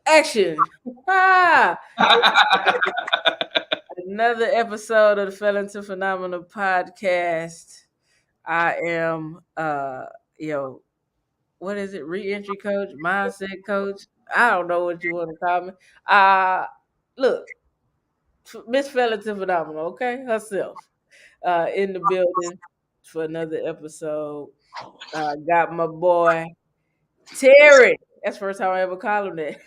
Action! Ah! Another episode of the Felon to Phenomenal podcast. I am yo, what is it? Reentry coach, mindset coach. I don't know what you want to call me. Look, Miss Felon to Phenomenal, okay? Herself. In the building for another episode. Got my boy Terry. That's the first time I ever called him that.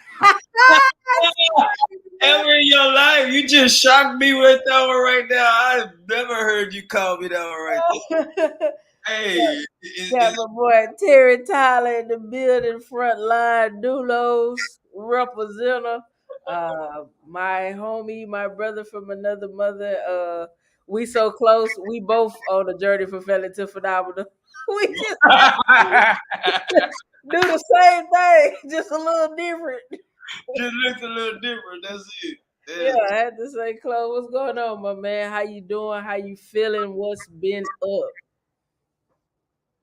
Ever in your life, you just shocked me with that one right now. I've never heard you call me that one right there. Hey, Got my boy Terry Tyler in the building, front line, Dulos, representative. My homie, my brother from another mother. We so close. We both on a journey from Felon to Phenomenal. We just do the same thing, just a little different. just looks a little different. That's it. Yeah, I had to say, Chloe, what's going on, my man? How you doing? How you feeling? What's been up?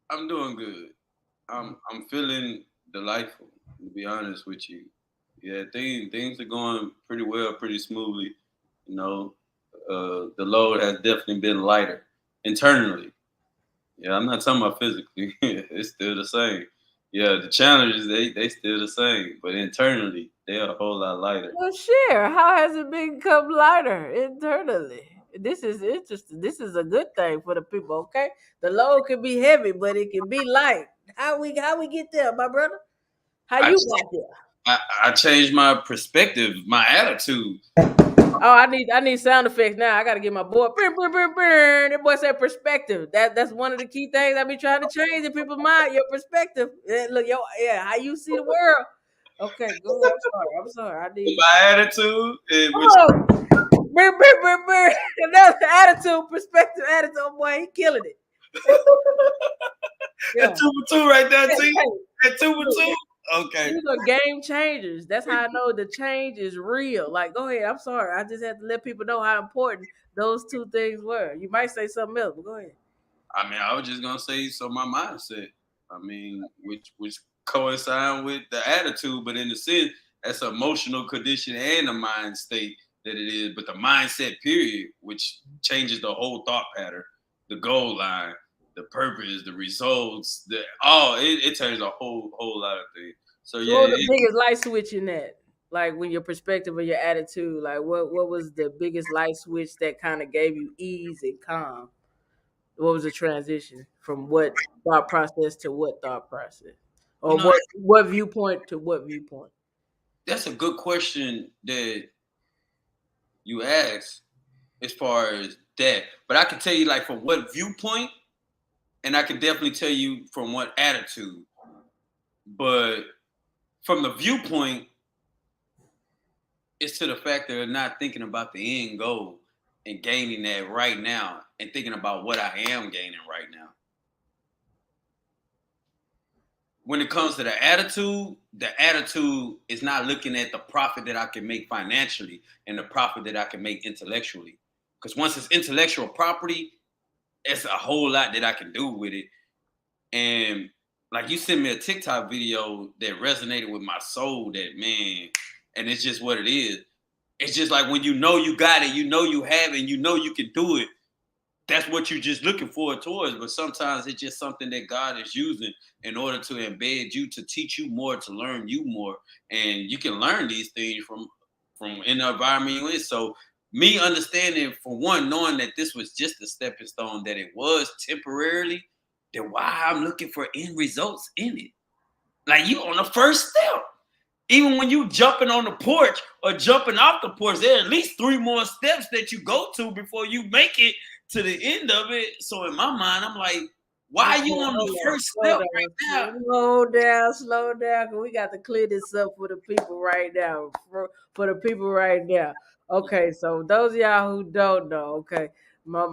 I'm doing good. I'm feeling delightful. To be honest with you, yeah, things are going pretty well, pretty smoothly. You know, the load has definitely been lighter internally. Yeah, I'm not talking about physically. It's still the same. Yeah, the challenges they still the same, but internally they're a whole lot lighter. Well, share. How has it become lighter internally? This is interesting. This is a good thing for the people. Okay, the load can be heavy, but it can be light. How we get there, my brother? How I you got there? I changed my perspective, my attitude. Oh, I need sound effects now. I gotta get my boy. Burn, burn, burn, burn. That boy said perspective. That's one of the key things I be trying to change in people's mind. Your perspective. Look, how you see the world. Okay, go ahead. I'm sorry. I need. My attitude, which Oh, burn, burn, burn, burn. Another attitude, perspective, attitude. Oh, boy, he killing it. that Yeah. 2 for 2 right there, T. Hey, That 2 for look, 2. Okay. these are game changers. That's how I know the change is real. Like, go ahead. I'm sorry. I just had to let people know how important those two things were. You might say something else, but go ahead. I mean, I was just gonna say so my mindset. I mean, which coincide with the attitude, but in a sense, that's an emotional condition and a mind state that it is. But the mindset period, which changes the whole thought pattern, the goal line, the purpose, the results, it turns a whole lot of things. So So, yeah, what was the biggest light switch in that? Like, when your perspective or your attitude, like, what was the biggest light switch that kind of gave you ease and calm? What was the transition from what thought process to what thought process, you or know what viewpoint to what viewpoint? that's a good question that you ask as far as that. But I can tell you like from what viewpoint, and I can definitely tell you from what attitude. But from the viewpoint, it's to the fact of not thinking about the end goal and gaining that right now and thinking about what I am gaining right now. When it comes to the attitude is not looking at the profit that I can make financially and the profit that I can make intellectually. Because once it's intellectual property, it's a whole lot that I can do with it. And like you sent me a TikTok video that resonated with my soul, that man, and it's just what it is. It's just like when you know you got it, you know you have it, and you know you can do it. That's what you're just looking forward towards. But sometimes it's just something that God is using in order to embed you, to teach you more, to learn you more. And you can learn these things from in the environment you're in. So me understanding, for one, knowing that this was just a stepping stone, that it was temporarily, then why I'm looking for end results in it. Like you on the first step. Even when you jumping on the porch or jumping off the porch, there are at least 3 more steps that you go to before you make it to the end of it. So in my mind, I'm like, why are you on the first step right now? Slow down, because we got to clear this up for the people right now. For the people right now. Okay, so those of y'all who don't know, okay, my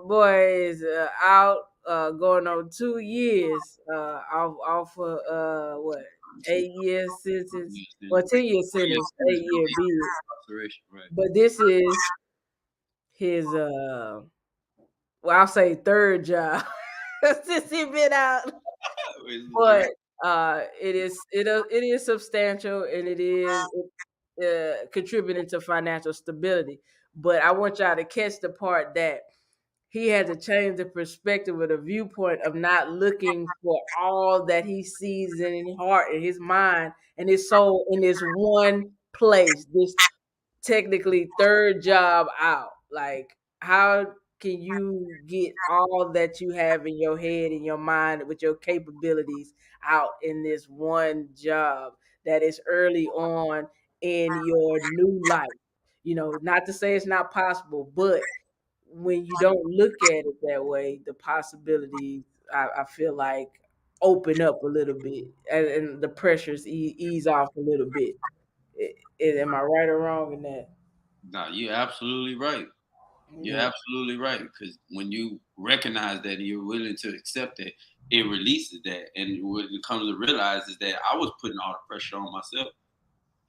boy is out, going on 2 years, off for what, 8 years sentence, well, 10 year sentence, 8 year bid. Right. But this is his well, I'll say third job since he been out. But It is substantial, and it is contributing to financial stability. But I want y'all to catch the part that he had to change the perspective of the viewpoint of not looking for all that he sees in his heart and his mind and his soul in this one place, this technically third job out. Like, how can you get all that you have in your head and your mind with your capabilities out in this one job that is early on in your new life? Not to say it's not possible, but when you don't look at it that way, the possibilities I feel like open up a little bit, and the pressures ease off a little bit. Am I right or wrong in that? No, you're absolutely right. You're Yeah. absolutely right. Because when you recognize that and you're willing to accept it, it releases that. And what you come to realize is that I was putting all the pressure on myself,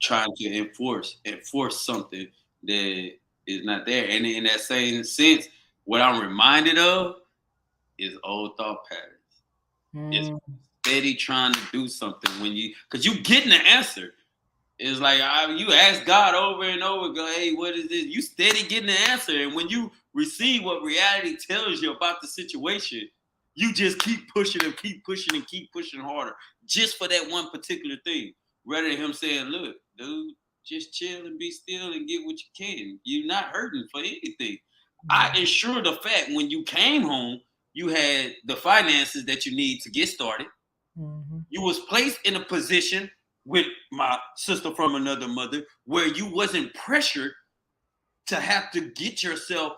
trying to enforce something that is not there. And in that same sense, what I'm reminded of is old thought patterns. It's Mm, steady trying to do something when because you getting the answer. It's like you ask God over and over, go, hey, what is this? You steady getting the answer. And when you receive what reality tells you about the situation, you just keep pushing and keep pushing and keep pushing harder just for that one particular thing. Rather than him saying, look, dude, just chill and be still and get what you can. You're not hurting for anything. I mm, ensure the fact when you came home, you had the finances that you need to get started. mhm, You was placed in a position with my sister from another mother where you wasn't pressured to have to get yourself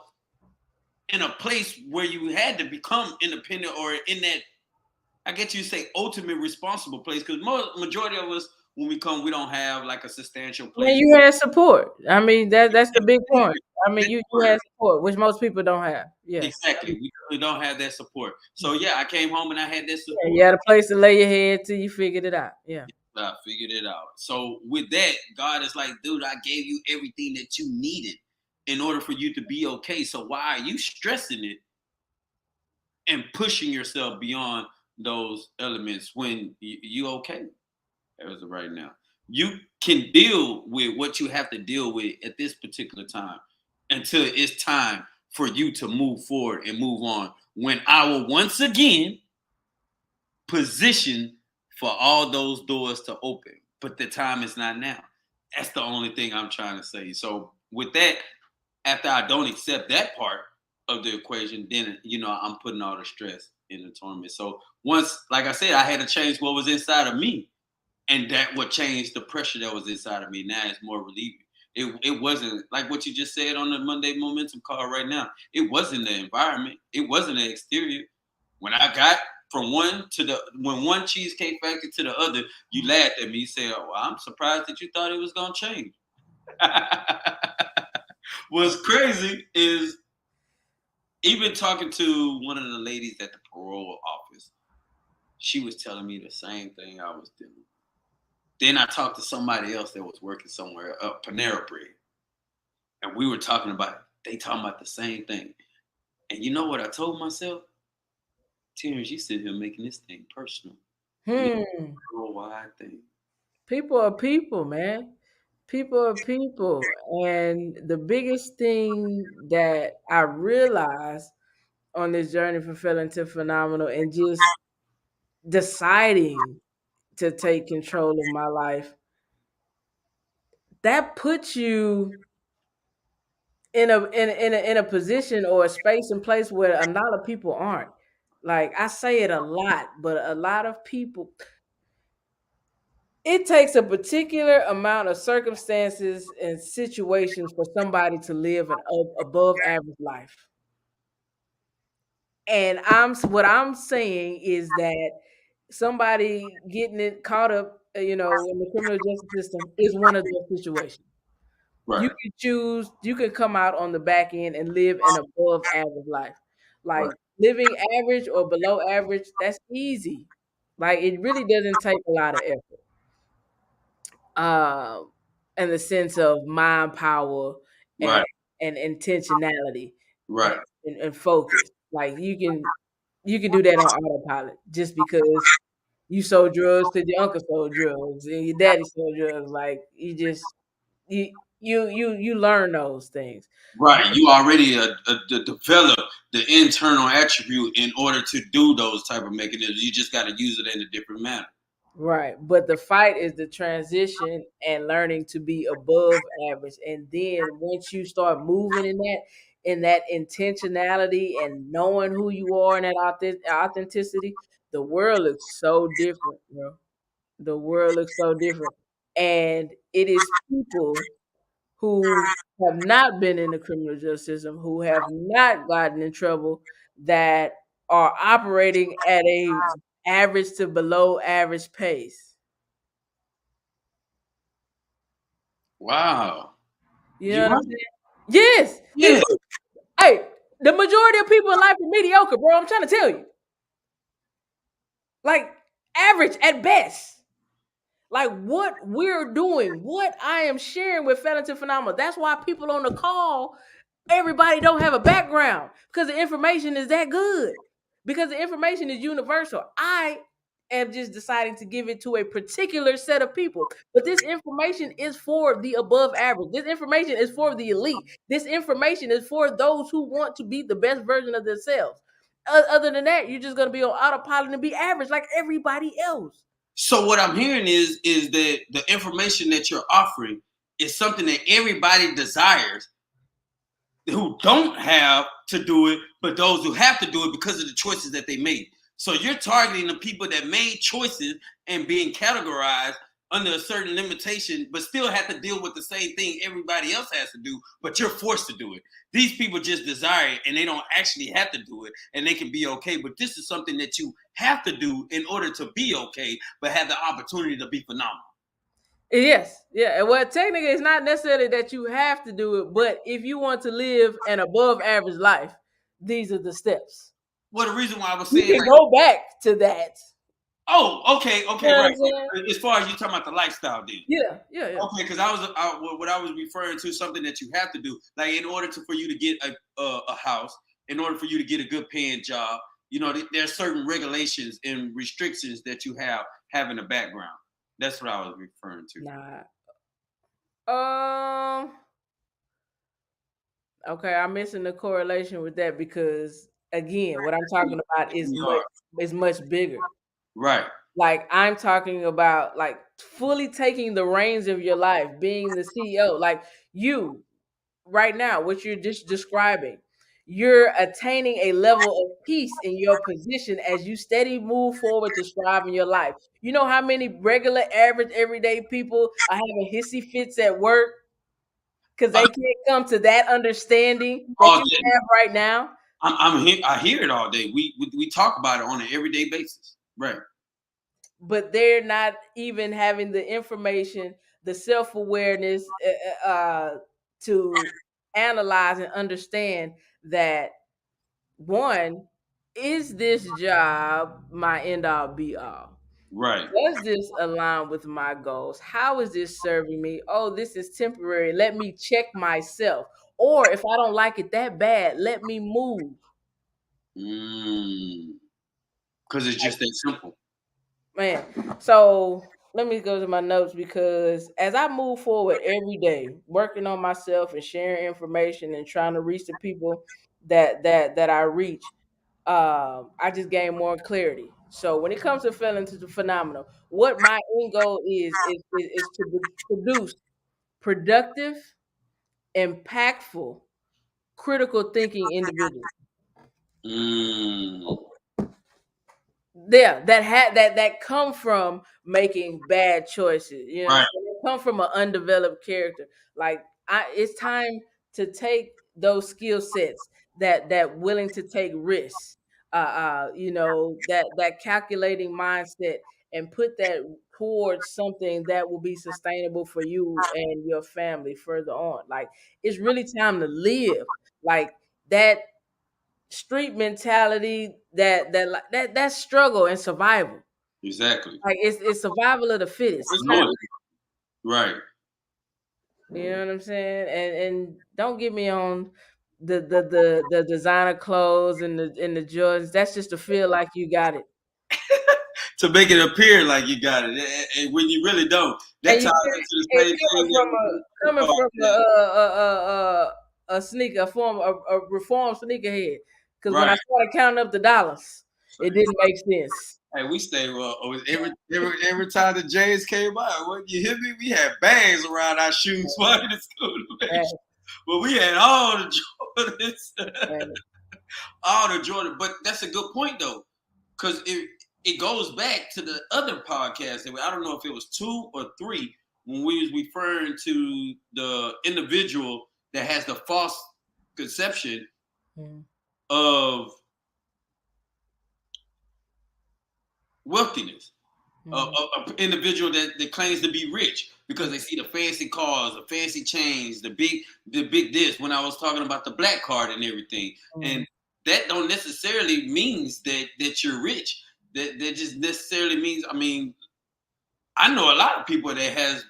in a place where you had to become independent or in that, I guess you say, ultimate responsible place. Because majority of us, when we come, we don't have like a substantial Man, place. you had support. I mean, that's the big point. I mean, That you word. had support, which most people don't have. Yes. Exactly. We don't have that support. So yeah, I came home and I had that Yeah, support. you had a place to lay your head till you figured it out. Yeah. I figured it out. So with that, God is like, dude, I gave you everything that you needed in order for you to be okay. So why are you stressing it and pushing yourself beyond those elements when you okay as of right now? You can deal with what you have to deal with at this particular time until it's time for you to move forward and move on. When I will once again position for all those doors to open, but the time is not now. That's the only thing I'm trying to say. So with that, after I don't accept that part of the equation, then I'm putting all the stress in the torment. So once, like I said, I had to change what was inside of me, and that would change the pressure that was inside of me. Now it's more relieving. It wasn't like what you just said on the Monday Momentum call right now. It wasn't the environment. It wasn't the exterior. When I got from when one cheesecake factory to the other, you laughed at me. You said, "Oh, well, I'm surprised that you thought it was gonna change." What's crazy is even talking to one of the ladies at the parole office, she was telling me the same thing I was doing. Then I talked to somebody else that was working somewhere up Panera Bread, and we were talking about it. They talking about the same thing. And you know what I told myself? Terrence, you sit here making this thing personal. And it's Hmm. a worldwide thing. People are people, man. People are people. And the biggest thing that I realized on this journey from feeling to phenomenal and just deciding to take control of my life, that puts you in a position or a space and place where a lot of people aren't. Like, I say it a lot, but a lot of people, it takes a particular amount of circumstances and situations for somebody to live an above average life. And what I'm saying is that somebody getting it caught up, in the criminal justice system is one of those situations. You Right, can choose, you can come out on the back end and live an above average life. right, Like, living average or below average, that's easy. Like, it really doesn't take a lot of effort. Um, in the sense of mind power and right, intentionality and, right. and focus. Like, you can do that on autopilot just because You sold drugs because your uncle sold drugs and your daddy sold drugs. Like you just you learn those things. Right. You already develop the internal attribute in order to do those type of mechanisms. You just got to use it in a different manner. Right. But the fight is the transition and learning to be above average. And then once you start moving in that intentionality and knowing who you are and that authenticity, the world looks so different, bro. The world looks so different. And it is people who have not been in the criminal justice system, who have not gotten in trouble, that are operating at a average to below average pace. Wow. You know You what I'm right. saying? Yes. Yeah. Hey, the majority of people in life are mediocre, bro. I'm trying to tell you. Like average at best. Like what we're doing, what I am sharing with Felon to Phenomenal. That's why people on the call, everybody don't have a background because the information is that good. Because the information is universal. I am just deciding to give it to a particular set of people. But this information is for the above average. This information is for the elite. This information is for those who want to be the best version of themselves. Other than that, you're just going to be on autopilot and be average like everybody else. So what I'm hearing is that the information that you're offering is something that everybody desires who don't have to do it, but those who have to do it because of the choices that they made. So you're targeting the people that made choices and being categorized under a certain limitation, but still have to deal with the same thing everybody else has to do, but you're forced to do it. These people just desire it and they don't actually have to do it and they can be okay. But this is something that you have to do in order to be okay, but have the opportunity to be phenomenal. Yes, yeah. Well, technically, it's not necessarily that you have to do it, but if you want to live an above average life, these are the steps. Well, the reason why I was You saying can like, go back to that. oh, okay, You okay, know what right. I'm saying? As far as you talking about the lifestyle, then. Yeah, yeah, yeah. Okay, because what I was referring to something that you have to do, like in order to for you to get a house, in order for you to get a good paying job, you know, there are certain regulations and restrictions that you have having a background. That's what I was referring to. Nah. Um. Okay, I'm missing the correlation with that because again, what I'm talking about We are is much bigger. right, Like I'm talking about like fully taking the reins of your life, being the CEO. Like you, right now, what you're just describing, you're attaining a level of peace in your position as you steady move forward to strive in your life. You know how many regular, average, everyday people are having hissy fits at work because they can't come to that understanding that all you day. have right now, I hear it all day. We talk about it on an everyday basis. Right. but they're not even having the information, the self awareness to analyze and understand that one, is this job my end all be all? Right. Does this align with my goals? How is this serving me? Oh, this is temporary. Let me check myself. Or if I don't like it that bad, let me move. Mm. Because it's just that simple. Man, so let me go to my notes because as I move forward every day, working on myself and sharing information and trying to reach the people that I reach, I just gain more clarity. So when it comes to failing to the phenomenal, what my end goal is to produce productive, impactful, critical thinking individuals. Mm. Yeah, that come from making bad choices. You know what I'm Right. saying? They come from an undeveloped character. Like it's time to take those skill sets that willing to take risks. That calculating mindset and put that towards something that will be sustainable for you and your family further on. Like it's really time to live. Like that street mentality that struggle and survival. Exactly. Like it's survival of the fittest. It's not, No, right. you know what I'm saying? And don't get me on the designer clothes and the Jordans. That's just to feel like you got it. to make it appear like you got it, and when you really don't. That And ties you into the and same thing that we coming call from that. a sneaker, a reformed sneakerhead. Because when I Right. started counting up the dollars, it didn't make sense. Hey, we stay well. Every time the Jays came by, what you hit me? We had bags around our shoes walking to school to make And, sure. But we had all the Jordans, and, all the Jordan. But that's a good point though, because it goes back to the other podcast that I don't know if it was 2 or 3 when we was referring to the individual that has the false conception mm, of wealthiness. mm, An individual that claims to be rich because they see the fancy cars, the fancy chains, the big this. When I was talking about the black card and everything, and mm, that don't necessarily means that you're rich. That just necessarily means. I mean, I know a lot of people that has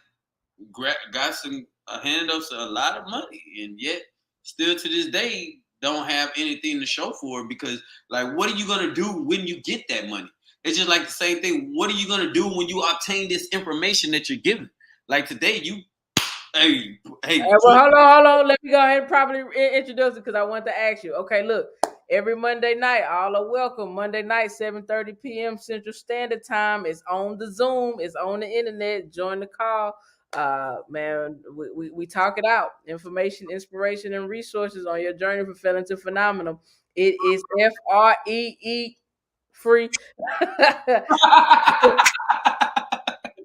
got some a hand of a lot of money, and yet still to this day don't have anything to show for it because, like, what are you gonna do when you get that money? It's just like the same thing. What are you gonna do when you obtain this information that you're given? Like today, hey, hey, Well, hold on. Let me go ahead and properly introduce it because I want to ask you. Okay, look, every Monday night, all are welcome. Monday night, 7:30 p.m. Central Standard Time. It's on the Zoom. It's on the internet. Join the call. Man, we talk it out. Information, inspiration, and resources on your journey from felon to phenomenal. It is FREE free.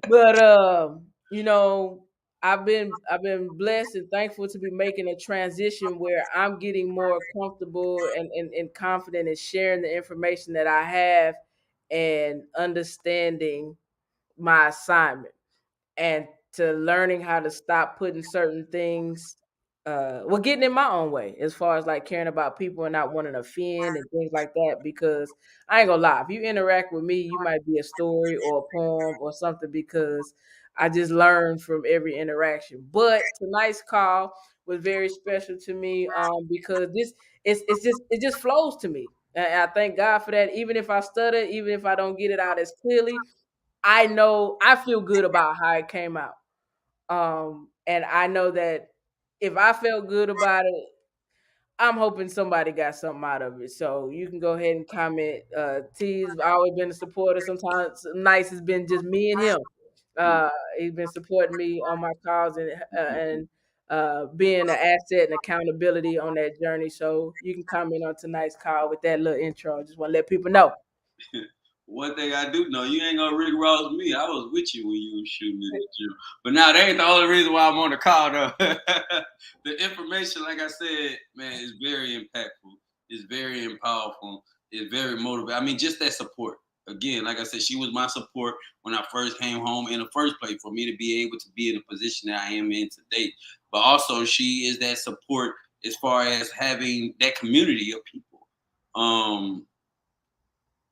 But you know, I've been blessed and thankful to be making a transition where I'm getting more comfortable and confident in sharing the information that I have and understanding my assignment and to learning how to stop putting certain things getting in my own way as far as like caring about people and not wanting to offend and things like that because I ain't gonna lie, if you interact with me you might be a story or a poem or something because I just learned from every interaction. But tonight's call was very special to me because this it just flows to me, and I thank God for that. Even if I stutter, even if I don't get it out as clearly, I know I feel good about how it came out. And I know that if I felt good about it, I'm hoping somebody got something out of it. So you can go ahead and comment. T's always been a supporter. Sometimes nights has been just me and him. Uh, he's been supporting me on my calls and being an asset and accountability on that journey. So you can comment on tonight's call with that little intro. Just want to let people know. One thing I do know, you ain't gonna Rick Ross me. I was with you when you was shooting in the gym. But now that ain't the only reason why I'm on the call though. The information, like I said, man, is very impactful. It's very powerful. It's very motivating. I mean, just that support. Again, like I said, she was my support when I first came home in the first place for me to be able to be in the position that I am in today. But also she is that support as far as having that community of people.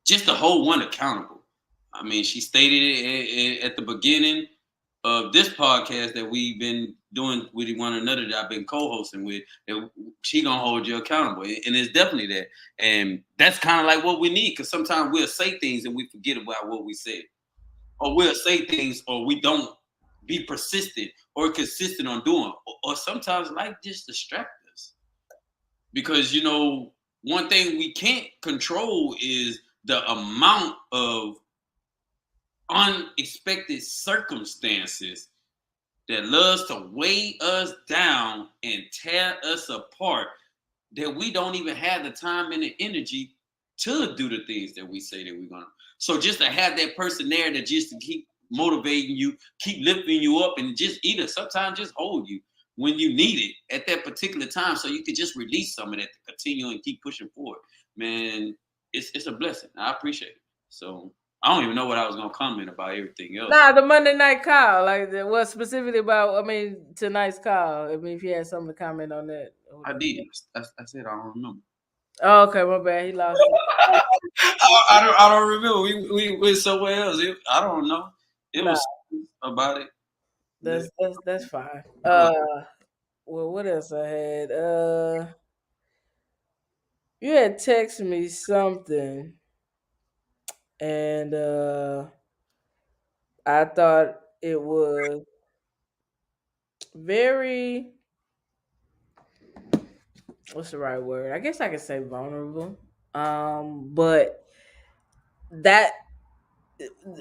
Just to hold one accountable. I mean, she stated it at the beginning of this podcast that we've been doing with one another that I've been co-hosting with, that she gonna hold you accountable, and it's definitely that, and that's kind of like what we need because sometimes we'll say things and we forget about what we said, or we'll say things or we don't be persistent or consistent on doing, or sometimes life just distract us because one thing we can't control is the amount of unexpected circumstances that loves to weigh us down and tear us apart that we don't even have the time and the energy to do the things that we say that we're gonna. So just to have that person there to just to keep motivating you, keep lifting you up, and just either sometimes just hold you when you need it at that particular time, so you could just release some of that to continue and keep pushing forward. Man, it's a blessing. I appreciate it. So I don't even know what I was gonna comment about everything else. Nah, the Monday night call, like what specifically about? I mean, tonight's call. I mean, if you had something to comment on that. I did. I said I don't remember. Oh, okay, my bad. He lost it. I don't remember. We went somewhere else. I don't know. It Nah, was about it. That, that's fine. I was Well, what else I had? You had texted me something, and I thought it was very, what's the right word? I guess I could say vulnerable. But that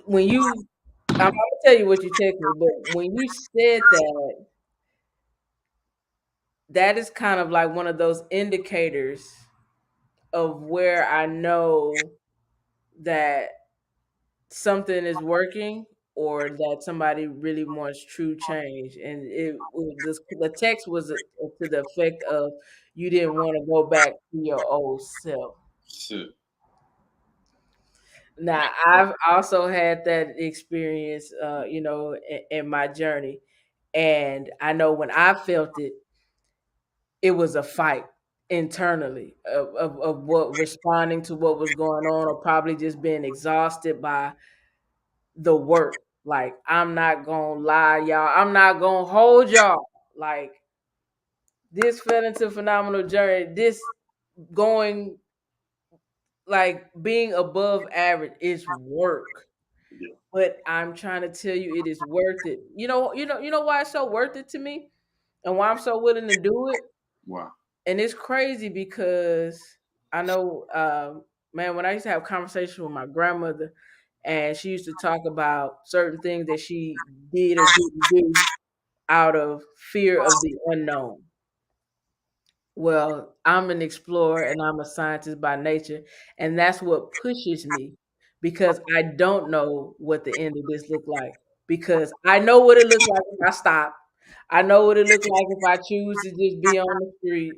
when you, I'm gonna tell you what you text me, but when you said that, that is kind of like one of those indicators of where I know that something is working or that somebody really wants true change. And the text was to the effect of you didn't want to go back to your old self. Shit. Now, I've also had that experience, in my journey. And I know when I felt it, it was a fight internally of what responding to what was going on, or probably just being exhausted by the work. Like, I'm not gonna lie, y'all. I'm not gonna hold y'all. Like, this fell into phenomenal journey. This going, like, being above average is work. Yeah. But I'm trying to tell you, it is worth it. You know why it's so worth it to me, and why I'm so willing to do it. Wow. And it's crazy because I know, man, when I used to have conversations with my grandmother, and she used to talk about certain things that she did or didn't do out of fear of the unknown. Well, I'm an explorer and I'm a scientist by nature, and that's what pushes me because I don't know what the end of this look like. Because I know what it looks like if I stop. I know what it looks like if I choose to just be on the street.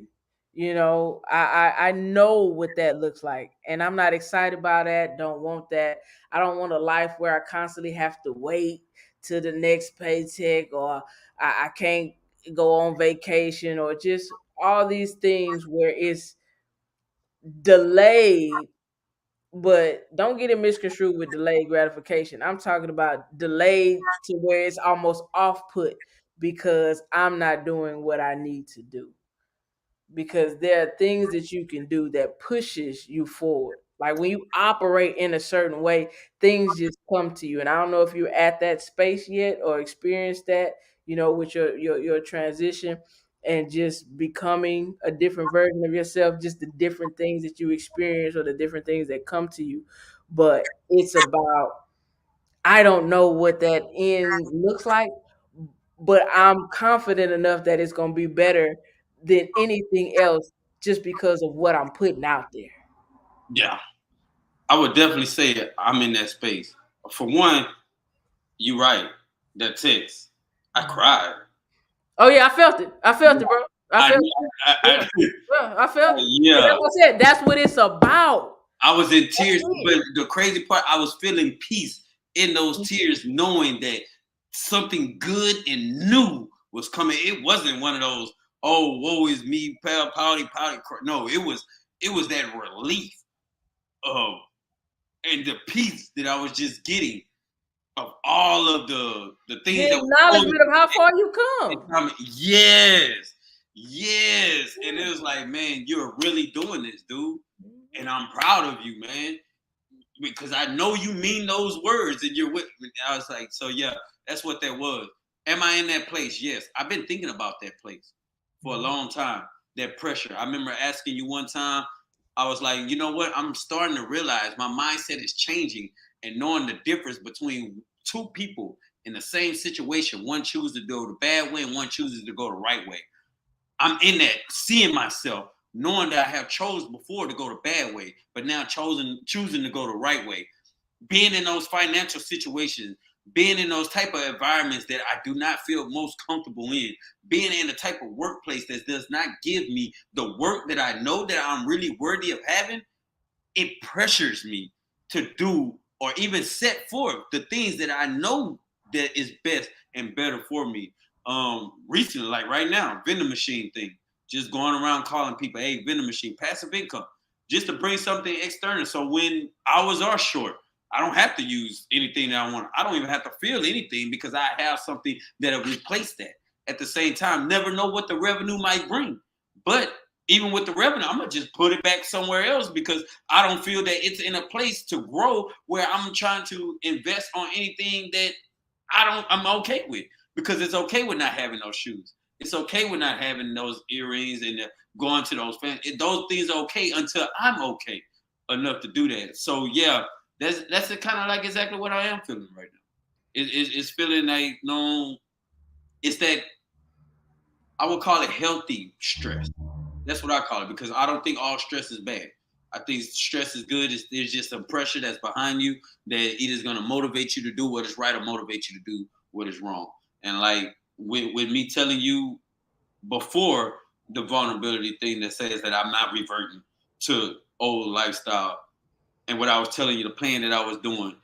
I know what that looks like, and I'm not excited by that. Don't want that. I don't want a life where I constantly have to wait to the next paycheck, or I can't go on vacation, or just all these things where it's delayed. But don't get it misconstrued with delayed gratification. I'm talking about delayed to where it's almost off put because I'm not doing what I need to do, because there are things that you can do that pushes you forward. Like, when you operate in a certain way, things just come to you. And I don't know if you're at that space yet or experienced that, with your transition and just becoming a different version of yourself, just the different things that you experience or the different things that come to you. But it's about, I don't know what that end looks like, but I'm confident enough that it's going to be better than anything else just because of what I'm putting out there. Yeah. I would definitely say I'm in that space. For one, you right. That text. I Mhm. cried. Oh yeah, I felt it. I felt it, bro. I I, felt it. Yeah, I, yeah, I felt it. But yeah. that's what I said. That's what it's about. I was in That's tears, it. but the crazy part, I was feeling peace in those tears, knowing that something good and new was coming. It wasn't one of those, oh, woe is me, pouty, pouty. No, it was that relief of and the peace that I was just getting of all of the The things that were going. acknowledgement of how far you come. Yes, yes, and it was like, man, you're really doing this, dude, and I'm proud of you, man, because I know you mean those words and you're with me. I was like, so yeah, that's what that was. Am I in that place? Yes. I've been thinking about that place for a Mhm. long time. That pressure. I remember asking you one time, I was like, you know what? I'm starting to realize my mindset is changing and knowing the difference between two people in the same situation. One chooses to go the bad way and one chooses to go the right way. I'm in that, seeing myself, knowing that I have chosen before to go the bad way, but now choosing to go the right way. Being in those financial situations, being in those type of environments that I do not feel most comfortable in, being in the type of workplace that does not give me the work that I know that I'm really worthy of having, it pressures me to do or even set forth the things that I know that is best and better for me. Recently, like right now, vending machine thing, just going around calling people, hey, vending machine, passive income, just to bring something external. So when hours are short, I don't have to use anything that I want. I don't even have to feel anything because I have something that'll replace that. At the same time, never know what the revenue might bring, but even with the revenue, I'm gonna just put it back somewhere else because I don't feel that it's in a place to grow where I'm trying to invest on anything that I'm okay with, because it's okay with not having those shoes. It's okay with not having those earrings and going to those fans. Those things are okay until I'm okay enough to do that. So yeah, that's kind of like exactly what I am feeling right now. It's feeling like no, it's that I would call it healthy stress. That's what I call it, because I don't think all stress is bad. I think stress is good. There's just some pressure that's behind you that either is going to motivate you to do what is right or motivate you to do what is wrong. And like with me telling you before the vulnerability thing that says that I'm not reverting to old lifestyle, and what I was telling you, the plan that I was doing,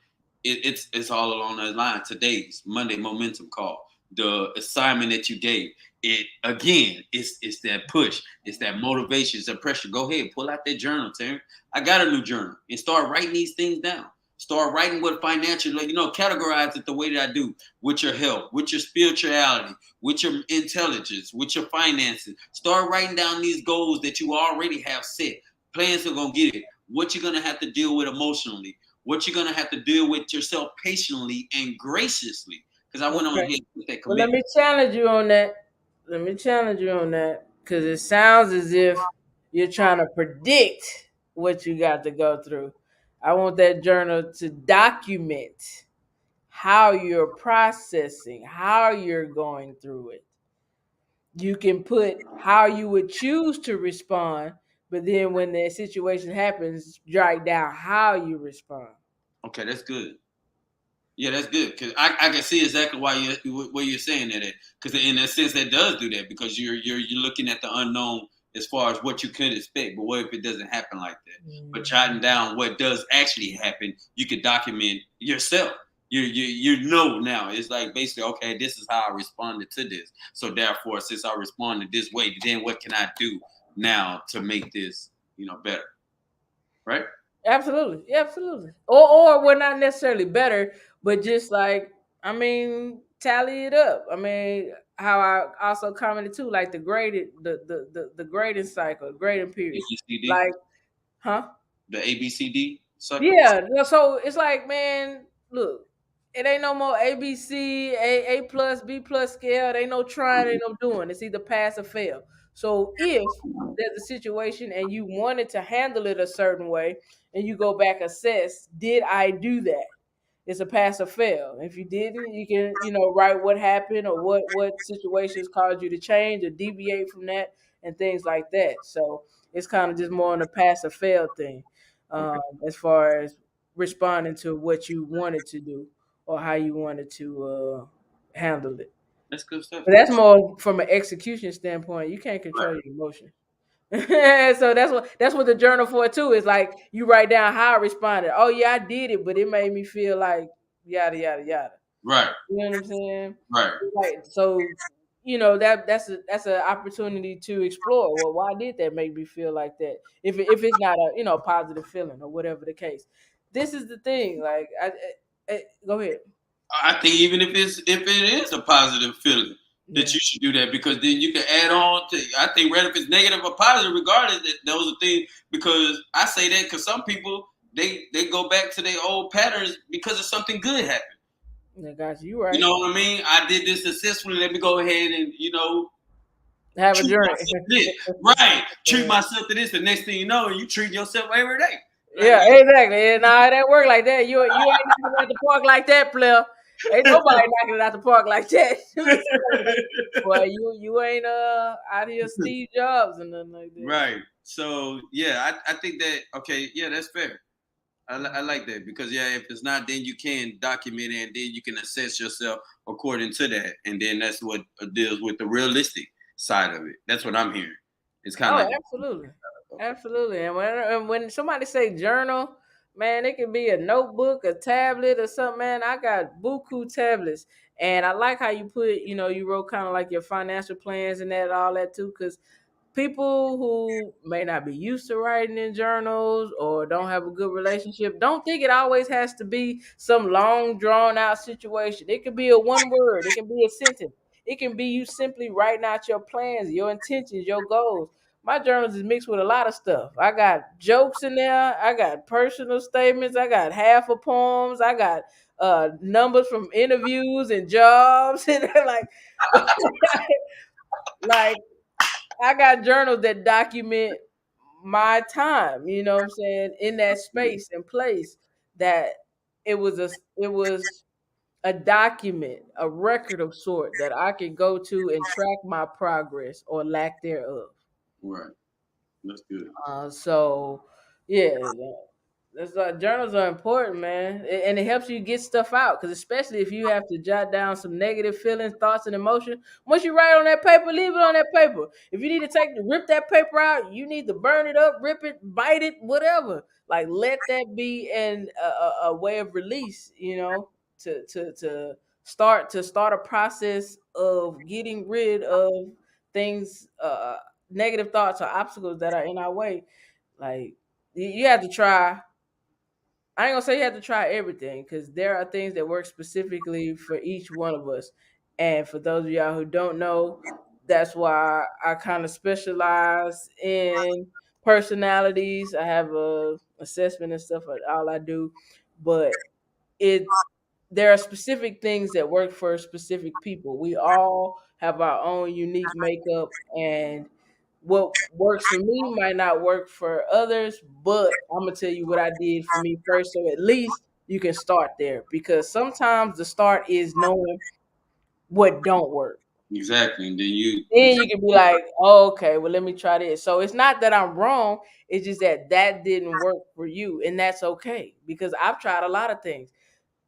it's all along that line. Today's Monday momentum call, the assignment that you gave, it again, it's that push, it's that motivation, it's that pressure. Go ahead, pull out that journal, Terry. I got a new journal, and start writing these things down. Start writing what financial, like, categorize it the way that I do, with your health, with your spirituality, with your intelligence, with your finances. Start writing down these goals that you already have set. Plans are gonna get it. What you're gonna have to deal with emotionally, what you're gonna have to deal with yourself patiently and graciously. Because I went on Okay. ahead with that Well, let commitment. me challenge you on that. Let me challenge you on that because it sounds as if you're trying to predict what you got to go through. I want that journal to document how you're processing, how you're going through it. You can put how you would choose to respond, but then when the situation happens, write down how you respond. Okay, that's good. Yeah, that's good, because I can see exactly why you're saying that. Because in a sense, that does do that, because you're looking at the unknown as far as what you could expect. But what if it doesn't happen like that? But jotting Mhm. down what does actually happen, you could document yourself. You know now. It's like basically, okay, this is how I responded to this. So therefore, since I responded this way, then what can I do now to make this better? Right? Absolutely, yeah, absolutely. Or we're not necessarily better, but just like tally it up. I mean, how I also commented too, like the grading cycle, grading period, ABCD, like, huh? the ABCD sucker. Yeah, no, so it's like, man, look, it ain't no more ABC, A plus, B plus scale. It ain't no trying, ain't no doing. It's either pass or fail. So if there's a situation and you wanted to handle it a certain way, and you go back assess, did I do that? It's a pass or fail. If you didn't, you can write what happened or what situations caused you to change or deviate from that and things like that. So it's kind of just more on a pass or fail thing, Okay, as far as responding to what you wanted to do or how you wanted to handle it. that's good stuff. But that's more from an execution standpoint. You can't control your emotions. So that's what the journal for too is, like, you write down how I responded. Oh yeah, I did it, but it made me feel like yada yada yada. Right, You know what I'm saying? right. Right. So that's an opportunity to explore. Well, why did that make me feel like that? If it's not a positive feeling or whatever the case. This is the thing. Like, go ahead. I think even if it is a positive feeling, that Yeah. you should do that, because then you can add on to. I think whether if it's negative or positive, regardless, those are things. Because I say that because some people they go back to their old patterns because of something good happened. I got you. You You right. know what I mean? I did this successfully. Let me go ahead and Have a treat journey. myself to this. Right. Treat myself to this. The next thing you know, you treat yourself every day. Like, Yeah, exactly. And nah, it ain't work like that. You ain't knocking it out the park like that, player. Ain't nobody knocking it out the park like that. Let me tell you. Boy, you ain't out here Steve Jobs and nothing like that. right. So yeah, I think that, okay, yeah, that's fair. I like that, because yeah, if it's not, then you can document it, and then you can assess yourself according to that, and then that's what deals with the realistic side of it. That's what I'm hearing. It's kind of Oh, like, absolutely, okay, absolutely. And when somebody say journal, man, it can be a notebook, a tablet, or something. Man, I got buku tablets, and I like how you put, you wrote kind of like your financial plans and that all that too, because people who may not be used to writing in journals or don't have a good relationship don't think it always has to be some long drawn out situation. It could be a one word, it can be a sentence, it can be you simply writing out your plans, your intentions, your goals. my journals is mixed with a lot of stuff. I got jokes in there. I got personal statements. I got half of poems. I got numbers from interviews and jobs, and like, like I got journals that document my time. You know what I'm saying, in that space and place. That it was a document, a record of sort that I can go to and track my progress or lack thereof. Right. That's good. So yeah, that's journals are important, man, and it helps you get stuff out. Because especially if you have to jot down some negative feelings, thoughts, and emotion, once you write on that paper, leave it on that paper. If you need to rip that paper out, you need to burn it up, rip it, bite it, whatever. Like let that be a way of release. To start a process of getting rid of things, negative thoughts or obstacles that are in our way. Like you have to try. I ain't gonna say you have to try everything because there are things that work specifically for each one of us. And for those of y'all who don't know, that's why I kind of specialize in personalities. I have a assessment and stuff at all I do, but it there are specific things that work for specific people. We all have our own unique makeup, and what works for me might not work for others, but I'm gonna tell you what I did for me first, so at least you can start there, because sometimes the start is knowing what don't work. Exactly. And then you Then you can be like, oh, okay, well, let me try this. So it's not that I'm wrong, it's just that that didn't work for you, and that's okay, because I've tried a lot of things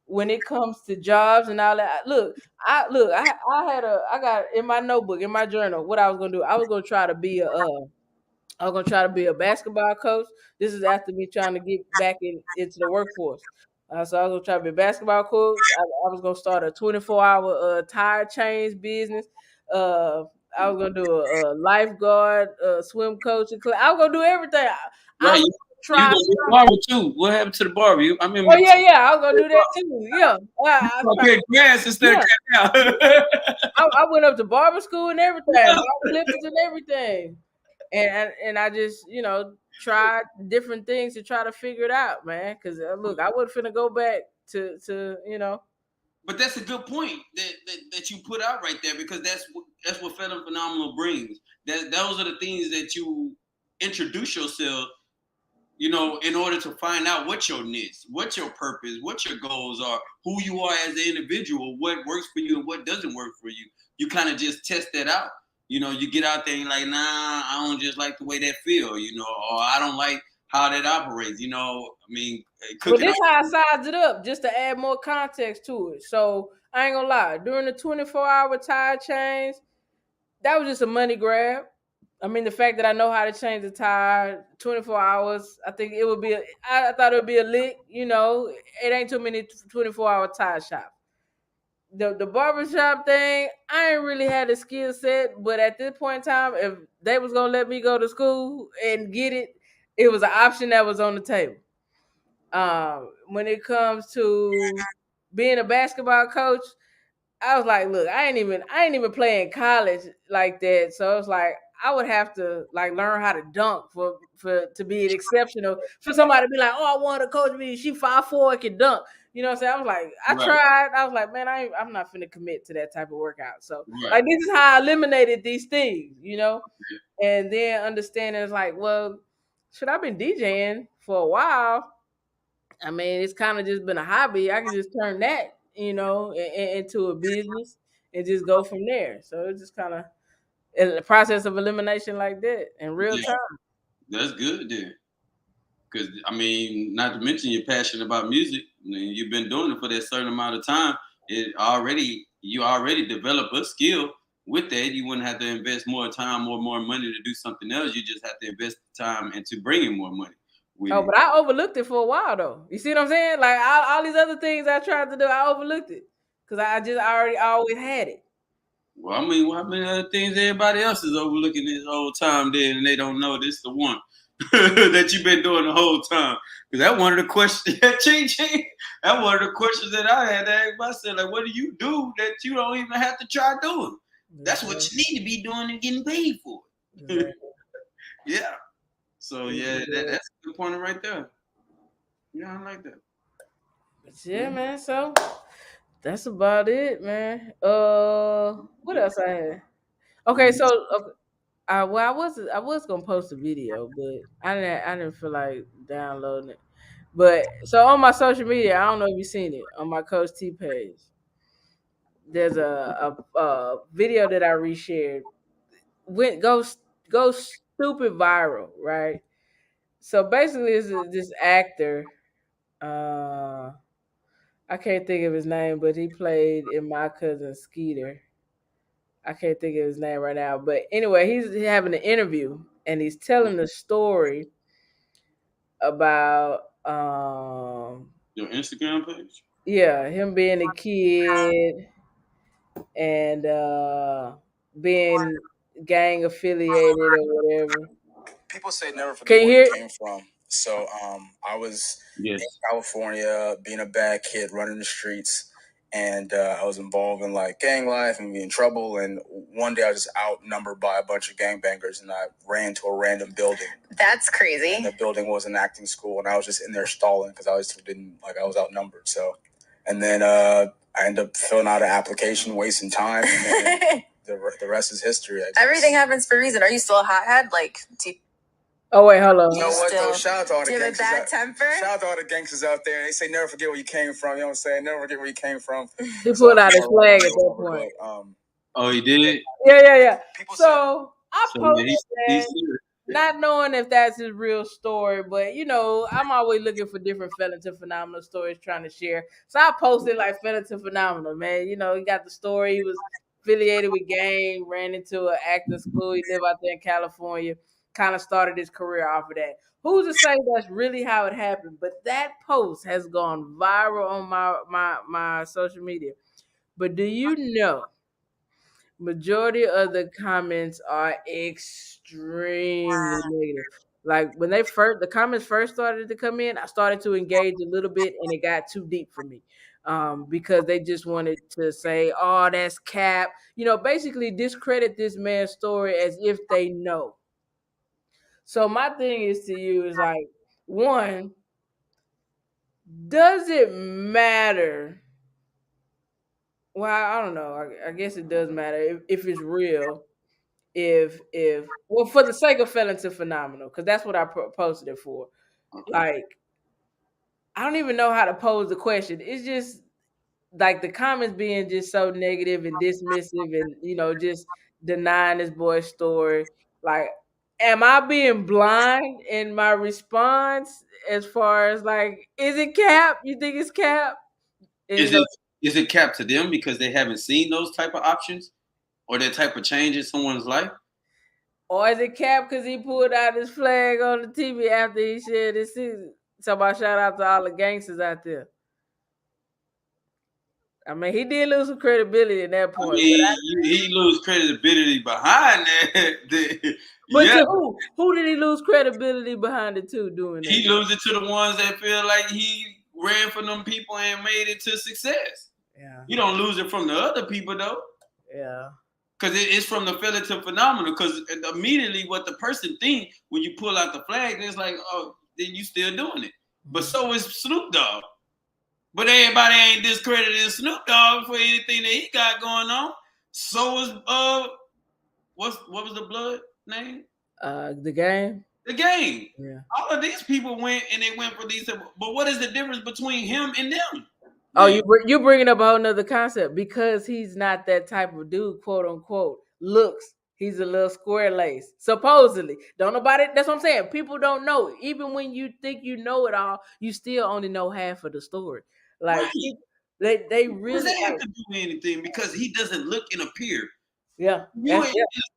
when it comes to jobs and all that. I got in my notebook, in my journal, what I was gonna do. I was gonna try to be I was gonna try to be a basketball coach. This is after me trying to get back into the workforce. So I was gonna try to be a basketball coach. I was gonna start a 24-hour tire change business. Uh, I was gonna do a lifeguard, swim coaching class. I was gonna do everything. right. I'm You, gonna you try gonna do something. barber too. What happened to the barber? I remember Oh you yeah, yeah. I was gonna do that too. Yeah, I tried. talking grass instead of Yeah, cutting out. I went up to barber school and everything, bought clippers and everything, and I just tried different things to try to figure it out, man. Because look, I wasn't finna go back to. But that's a good point that you put out right there, because that's what Felon Phenomenal brings. Those are the things that you introduce yourself, in order to find out what your niche, what your purpose, what your goals are, who you are as an individual, what works for you and what doesn't work for you. You kind of just test that out. You get out there and you're like, nah, I don't just like the way that feel, or I don't like how that operates. I mean, Well, cooking this up. how I sized it up just to add more context to it. So I ain't gonna lie. During the 24-hour tire change, that was just a money grab. I mean, the fact that I know how to change the tire 24 hours, I think it would be. I thought it would be a lick. It ain't too many 24-hour tire shops. The barbershop thing, I ain't really had a skill set, but at this point in time, if they was gonna let me go to school and get it, it was an option that was on the table. When it comes to being a basketball coach, I was like, look, I ain't even playing college like that. So it's like I would have to like learn how to dunk for to be exceptional. For somebody to be like, oh, I want to coach me. She 5'4" and can dunk. You know what I'm saying? I was like, I Right, tried. I was like, man, I'm not finna commit to that type of workout. So right. like this is how I eliminated these things. And then understanding is like, well, should I've been DJing for a while. I mean, it's kind of just been a hobby. I can just turn that, into a business and just go from there. So it's just kind of a process of elimination like that in real Yeah, time. that's good then. Because I mean, not to mention you're passionate about music. I mean, you've been doing it for that certain amount of time. You already develop a skill with that. You wouldn't have to invest more time or more money to do something else. You just have to invest time into bringing more money with Oh, it. but I overlooked it for a while though. You see what I'm saying? Like all these other things I tried to do, I overlooked it because I already always had it. Well, I mean, how many other things everybody else is overlooking this whole time then, and they don't know this the one that you've been doing the whole time? Because that one of the questions, that one of the questions that I had to ask myself, like, what do you do that you don't even have to try doing? That's what Exactly. you need to be doing and getting paid for. Exactly. Yeah. So yeah, Yeah. that's a good point right there. Yeah, I like that. But yeah, man. So that's about it, man. What else I had? Okay, so well, I was gonna post a video, but I didn't feel like downloading it. But so on my social media, I don't know if you've seen it on my Coach T page. There's a video that I reshared. Went goes stupid viral, right? So basically, it's this actor. Uh, I can't think of his name, but he played in My Cousin Skeeter. I can't think of his name right now, but anyway, he's having an interview and he's telling the story about Your Instagram page. yeah, him being a kid and being gang affiliated or whatever. People say never Can forget you where hear you it? came from. So I was in Yes. California, being a bad kid, running the streets, and I was involved in like gang life and being in trouble. And one day I was just outnumbered by a bunch of gangbangers, and I ran to a random building. That's crazy. And the building was an acting school, and I was just in there stalling because I was didn't like I was outnumbered. So, and then I ended up filling out an application, wasting time. And then the rest is history. I guess. Everything happens for a reason. Are you still a hothead? Like, do you Oh wait, hold You know on. what though? Shout out to all the gangsters. Bad temper. Shout out to all the gangsters out there. They say never forget where you came from. You know what I'm saying? Never forget where you came from. He So pulled out his flag at that over, point. but Oh, he did. Yeah. people say So I So yeah, posted he's that, not knowing if that's his real story, but I'm always looking for different Felon to Phenomenal stories trying to share. So I posted like Felon to Phenomenal, man. He got the story. He was affiliated with gang, ran into an acting school. He lived out there in California, kind of started his career off of that. Who's to say that's really how it happened? But that post has gone viral on my social media. But do you know? Majority of the comments are extremely negative. Like when the comments first started to come in, I started to engage a little bit, and it got too deep for me, because they just wanted to say, "Oh, that's cap," basically discredit this man's story as if they know. So my thing is to you is like, one, does it matter? Well, I don't know. I guess it does matter if it's real, if well, for the sake of Felon to Phenomenal, because that's what I posted it for. Like, I don't even know how to pose the question. It's just like the comments being just so negative and dismissive, and just denying this boy's story. Like, am I being blind in my response as far as like, is it cap? You think it's cap? And is it is it capped to them because they haven't seen those type of options or that type of change in someone's life? or is it cap because he pulled out his flag on the TV after he shared his season? So about shout out to all the gangsters out there. I mean, he did lose some credibility at that I point, but mean, he lose credibility behind that. but Yeah, to who? Who did he lose credibility behind it to doing that? he lose it to the ones that feel like he ran from them people and made it to success. Yeah, You don't lose it from the other people though, yeah. because it's from the Felon to Phenomenal. Because immediately, what the person think when you pull out the flag, it's like, oh, then you still doing it. But so is Snoop Dogg. But everybody ain't discrediting Snoop Dogg for anything that he got going on. So is what was the blood name? The game. The Game. Yeah. All of these people went and they went for these. But what is the difference between him and them? Oh, you bringing up a whole nother concept because he's not that type of dude, quote unquote. Looks, he's a little square lace. Supposedly, don't nobody. That's what I'm saying. People don't know. Even when you think you know it all, you still only know half of the story. Like Right. they Does really that have like. to do anything? Because he doesn't look and appear. Yeah, You in a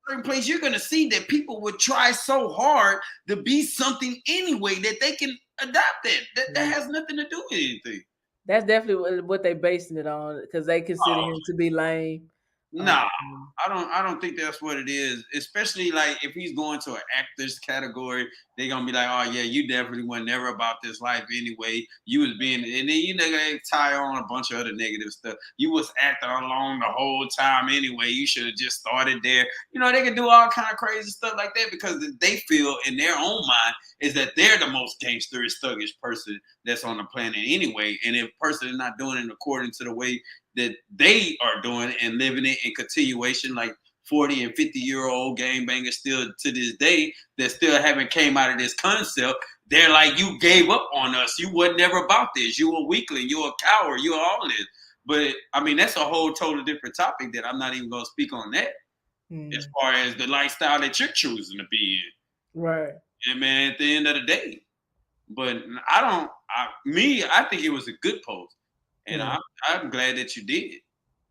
certain place, you're gonna see that people would try so hard to be something anyway that they can adopt it. That has nothing to do with anything. that's definitely what they basing it on because they consider him to be lame. Nah, Um, I don't think that's what it is. Especially like if he's going to an actors category, they're gonna be like, oh yeah, you definitely were never about this life anyway. You was being, and then you know they tie on a bunch of other negative stuff. You was acting along the whole time anyway. You should have just started there. You know, they can do all kind of crazy stuff like that because they feel in their own mind is that they're the most gangsterish, thuggish person that's on the planet anyway. And if a person is not doing it according to the way that they are doing and living it in continuation, like 40 and 50-year-old gangbangers still to this day that still haven't came out of this concept. They're like, you gave up on us. You were never about this. You a weakling. You a coward. You are all this. But I mean, that's a whole total different topic that I'm not even going to speak on that as hmm, far as the lifestyle that you're choosing to be right. in. And man, at the end of the day, but I don't. I think it was a good post, and Yeah. I'm glad that you did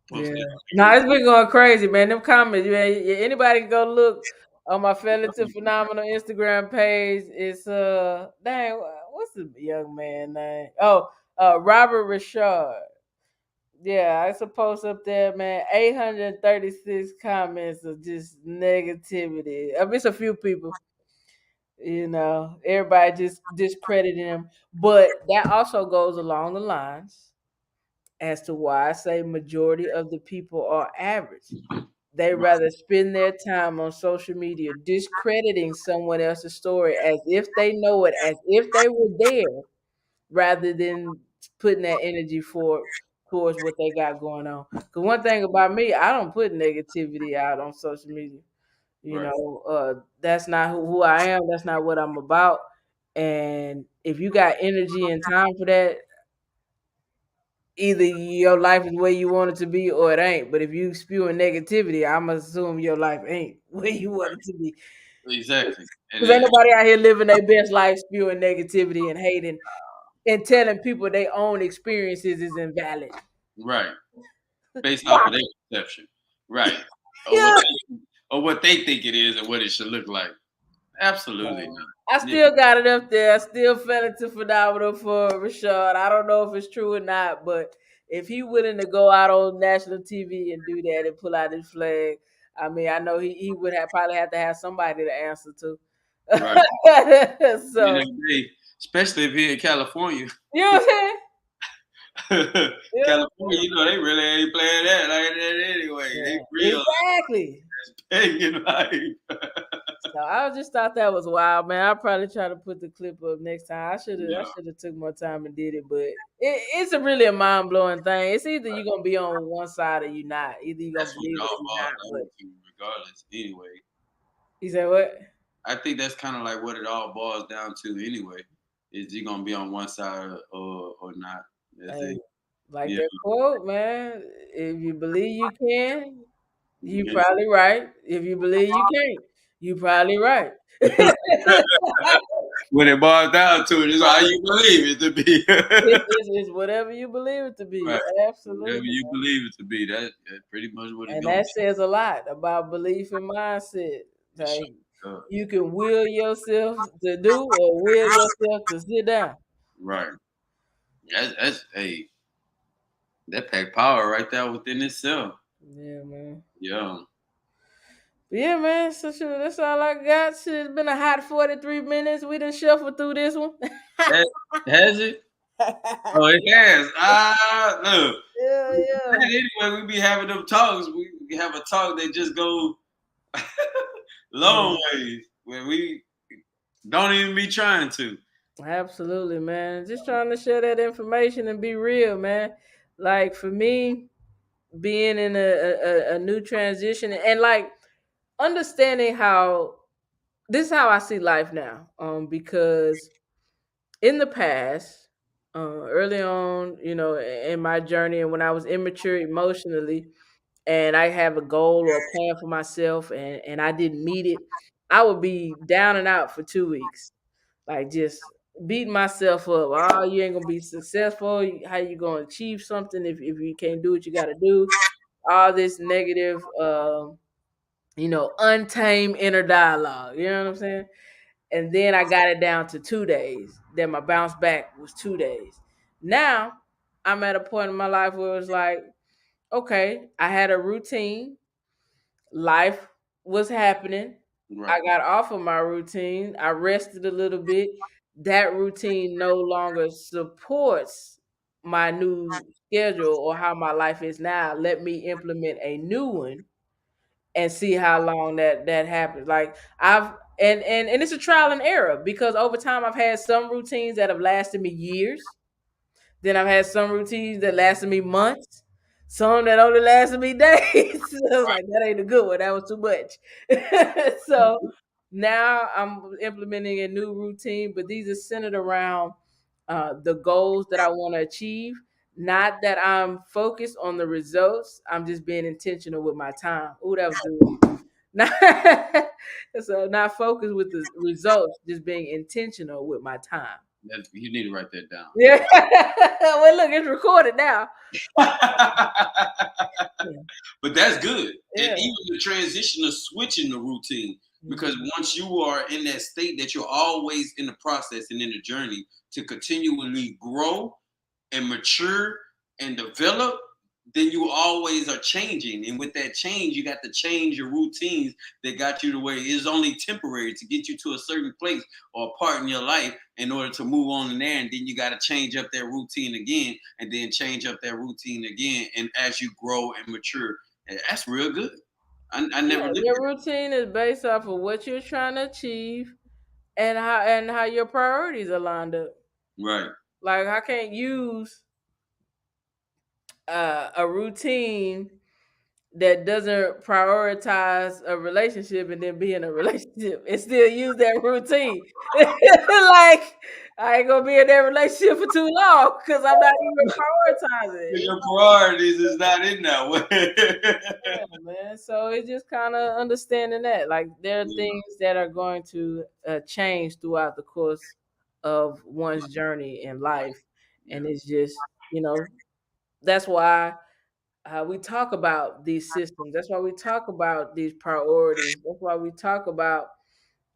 post Yeah. that Nah, because it's been going crazy, man. Them comments, man. Anybody can go look on my Felon to Phenomenal Instagram page. It's dang, what's the young man name? Oh, Robert Richard. Yeah, I suppose up there, man. 836 comments of just negativity. I mean, it's a few people, everybody just discrediting him. But that also goes along the lines as to why I say majority of the people are average. They rather spend their time on social media discrediting someone else's story as if they know it, as if they were there, rather than putting that energy towards what they got going on. Because one thing about me, I don't put negativity out on social media. right, That's not who I am. That's not what I'm about. And if you got energy and time for that, either your life is where you want it to be or it ain't. But if you spewing negativity, I'm assume your life ain't where you want it to be. exactly, and Because ain't then, nobody out here living their best life spewing negativity and hating and telling people their own experiences is invalid. right, based off Why? of their perception, right, or what Yeah. they think it is and what it should look like. Absolutely No. not. I Yeah, still got it up there. I still fell into phenomenal for Rashad. I don't know if it's true or not, but if he willing to go out on national TV and do that and pull out his flag, I mean, I know he would have probably have to have somebody to answer to. right. End So of the day, especially if here in California, you know what I'm saying? You know what I'm California, you know they really ain't playing that like that anyway. They saying? real Yeah, exactly. pagan life. So I just thought that was wild, man. I'll probably try to put the clip up next time. I Yeah, should have took more time and did it, but it's a really a mind blowing thing. It's either you're gonna be on one side or you're not. Either you're gonna that's what believe it it all or you're boils not. But down to, regardless. Anyway, he said what? I think that's kind of like what it all boils down to. Anyway, is you gonna be on one side or not? That's Hey, it. like Yeah, that quote, man. If you believe you can, you yeah. probably right. If you believe you can't, you probably right. When it boils down to it, it's how you believe it to be. It's whatever you believe it to be. Right. Whatever Absolutely. you believe it to be, that's pretty much what it's And gonna that says a lot about belief and mindset. be. Sure Like does. you can will yourself to do or will yourself to sit down. Right. That's hey, that pack power right there within itself. Yeah, man. Yeah. But yeah, man. So sure, that's all I got. Shit, it's been a hot 43 minutes. We done shuffled through this one. Has, has it? Oh, it has. Look. Yeah, yeah. Anyway, we be having them talks. We have a talk that just go Yeah. long ways where we don't even be trying to. Absolutely, man. Just trying to share that information and be real, man. Like for me, being in a new transition and like understanding how this is how I see life now. Because in the past, early on, in my journey, and when I was immature emotionally, and I have a goal or a plan for myself, and I didn't meet it, I would be down and out for 2 weeks, like just beating myself up. Oh, you ain't gonna be successful. How you gonna achieve something if you can't do what you got to do? All this negative, untamed inner dialogue. You know what I'm saying? And then I got it down to 2 days. Then my bounce back was 2 days. Now I'm at a point in my life where it's like okay, I had a routine. Life was happening. Right. I got off of my routine. I rested a little bit. That routine no longer supports my new schedule or how my life is now. Let me implement a new one and see how long that happens. Like I've and it's a trial and error because over time I've had some routines that have lasted me years. Then I've had some routines that lasted me months, some that only lasted me days. I was like, that ain't a good one. That was too much. So now I'm implementing a new routine, but these are centered around the goals that I want to achieve. Not that I'm focused on the results. I'm just being intentional with my time. Oh, that was good. Not, so not focused with the results, just being intentional with my time. You need to write that down. Yeah. Well, look, it's recorded now. Yeah. But that's good. And Yeah. even the transition of switching the routine, because Mhm. once you are in that state that you're always in the process and in the journey to continually grow and mature and develop, then you always are changing. And with that change, you got to change your routines that got you the way it's only temporary to get you to a certain place or a part in your life in order to move on in there. And then you got to change up that routine again and then change up that routine again. And as you grow and mature, that's real good. I Yeah, never looked your at routine is based off of what you're trying to achieve and how your priorities are lined up. it. Right. Like I can't use a routine that doesn't prioritize a relationship and then be in a relationship and still use that routine. Like I ain't gonna be in that relationship for too long because I'm not even prioritizing it. Your priorities is not in that way. Yeah, man. So it's just kind of understanding that, like, there are Yeah, things that are going to change throughout the course of one's journey in life, yeah, and it's just, that's why we talk about these systems. That's why we talk about these priorities. That's why we talk about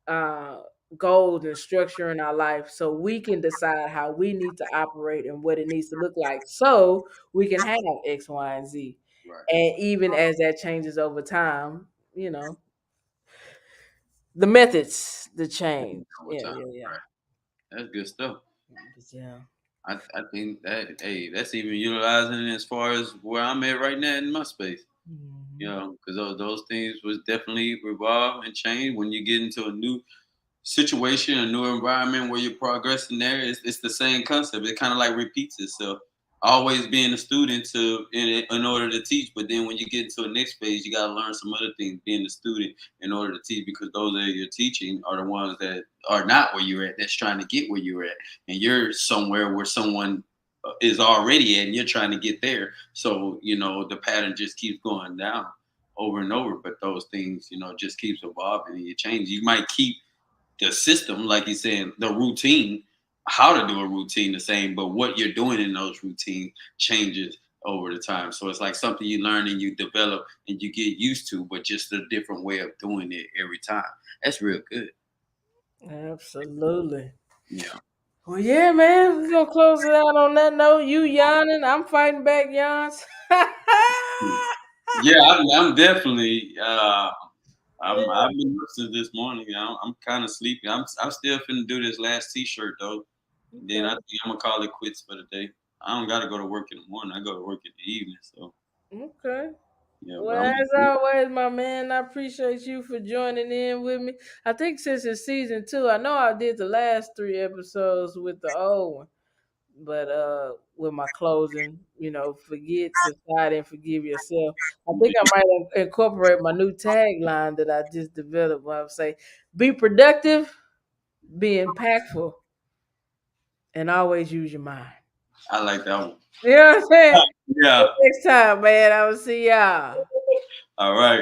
uh, goals and structure in our life, so we can decide how we need to operate and what it needs to look like, so we can have X, Y, and Z. right. And even as that changes over time, you know, the methods, the change. Over Yeah, time. yeah, yeah. That's good stuff. But yeah. I think that hey, that's even utilizing it as far as where I'm at right now in my space. Mhm. Because those things was definitely revolve and change when you get into a new situation, a new environment where you're progressing there. It's the same concept. It kind of like repeats itself. Always being a student in order to teach, but then when you get into the next phase, you got to learn some other things. Being a student in order to teach, because those that you're teaching are the ones that are not where you're at. That's trying to get where you're at, and you're somewhere where someone is already at, and you're trying to get there. So the pattern just keeps going down over and over. But those things, just keeps evolving and you change. You might keep the system, like you're saying, the routine, how to do a routine the same, but what you're doing in those routines changes over the time. So it's like something you learn and you develop and you get used to, but just a different way of doing it every time. That's real good. Absolutely. Yeah. Well, yeah, man. We're gonna close it out on that note. You yawning, I'm fighting back yawns. Yeah, I'm definitely. I've Yeah. been up since this morning. I'm kind of sleepy. I'm still finna do this last T-shirt though. Then I Okay. think I'm gonna call it quits for the day. I don't gotta go to work in the morning. I go to work in the evening. So Okay. yeah, but Well, as always, my man, I appreciate you for joining in with me. I think since it's season 2, I know I did the last 3 episodes with the old one, but with my closing, forget society and forgive yourself. I think I might incorporate my new tagline that I just developed. Where I would say, "Be productive, be impactful, and always use your mind." I like that one. You know what I'm saying? Yeah. Next time, man, I will see y'all. All right.